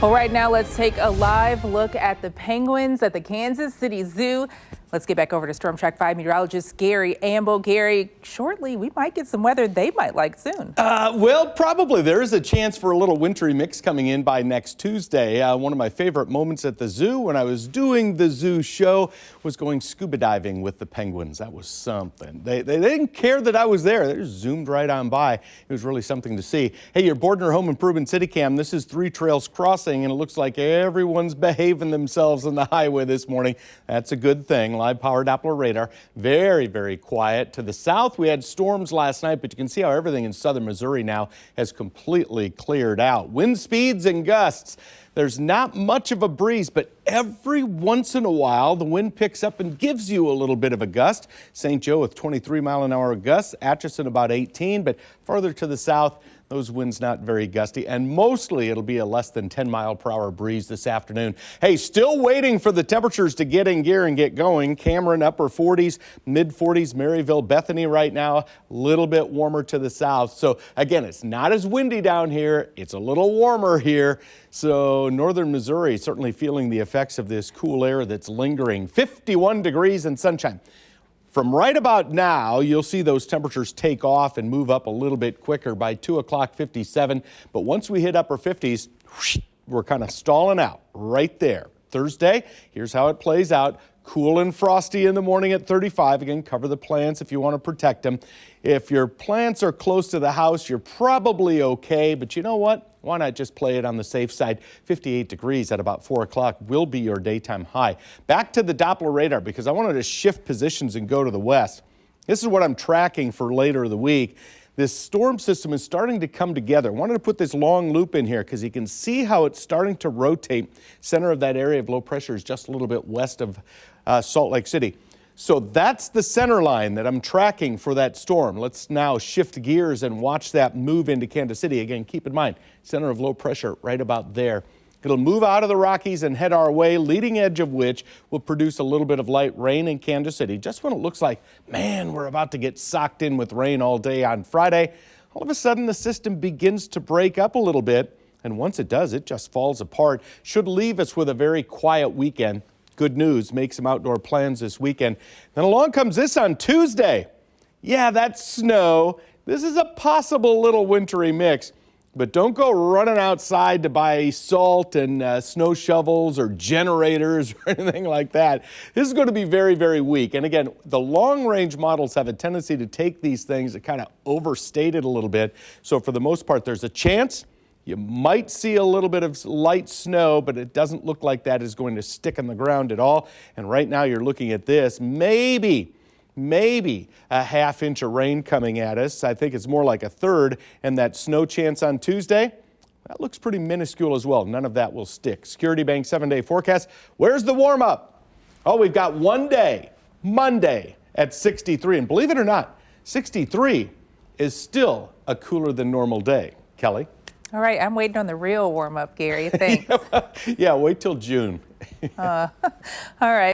Well, right now, let's take a live look at the penguins at the Kansas City Zoo. Let's get back over to Storm Track 5 meteorologist Gary Amble. Gary, shortly we might get some weather they might like soon. Well, probably. There is a chance for a little wintry mix coming in by next Tuesday. One of my favorite moments at the zoo when I was doing the zoo show was going scuba diving with the penguins. That was something. They didn't care that I was there. They just zoomed right on by. It was really something to see. Hey, your Bordner Home Improvement City Cam. This is Three Trails Crossing, and it looks like everyone's behaving themselves on the highway this morning. That's a good thing. Live power Doppler radar. Very, very quiet. To the south, we had storms last night, but you can see how everything in southern Missouri now has completely cleared out. Wind speeds and gusts. There's not much of a breeze, but every once in a while, the wind picks up and gives you a little bit of a gust. St. Joe with 23-mile-an-hour gusts, Atchison about 18, but farther to the south, those winds not very gusty, and mostly it'll be a less than 10-mile-per-hour breeze this afternoon. Hey, still waiting for the temperatures to get in gear and get going. Cameron, upper 40s, mid-40s, Maryville, Bethany right now, a little bit warmer to the south. So again, it's not as windy down here. It's a little warmer here. So northern Missouri certainly feeling the effects of this cool air that's lingering. 51 degrees and sunshine. From right about now, you'll see those temperatures take off and move up a little bit quicker by 2 o'clock, 57. But once we hit upper 50s, we're kind of stalling out right there. Thursday, here's how it plays out. Cool and frosty in the morning at 35. Again, cover the plants if you want to protect them. If your plants are close to the house, you're probably okay. But you know what? Why not just play it on the safe side? 58 degrees at about 4 o'clock will be your daytime high. Back to the Doppler radar because I wanted to shift positions and go to the west. This is what I'm tracking for later in the week. This storm system is starting to come together. I wanted to put this long loop in here because you can see how it's starting to rotate. Center of that area of low pressure is just a little bit west of Salt Lake City. So that's the center line that I'm tracking for that storm. Let's now shift gears and watch that move into Kansas City. Again, keep in mind, center of low pressure right about there. It'll move out of the Rockies and head our way, leading edge of which will produce a little bit of light rain in Kansas City. Just when it looks like, man, we're about to get socked in with rain all day on Friday, all of a sudden the system begins to break up a little bit. And once it does, it just falls apart. Should leave us with a very quiet weekend. Good news, make some outdoor plans this weekend. Then along comes this on Tuesday. Yeah, that's snow. This is a possible little wintry mix. But don't go running outside to buy salt and snow shovels or generators or anything like that. This is going to be very, very weak. And again, the long-range models have a tendency to take these things and kind of overstate it a little bit. So for the most part, there's a chance you might see a little bit of light snow, but it doesn't look like that is going to stick in the ground at all. And right now you're looking at this, maybe a half inch of rain coming at us. I think it's more like a third. And that snow chance on Tuesday, that looks pretty minuscule as well. None of that will stick. Security Bank 7-day forecast. Where's the warm up? Oh, we've got one day, Monday at 63. And believe it or not, 63 is still a cooler than normal day. Kelly? All right, I'm waiting on the real warm up, Gary. Thanks. Yeah, wait till June. All right.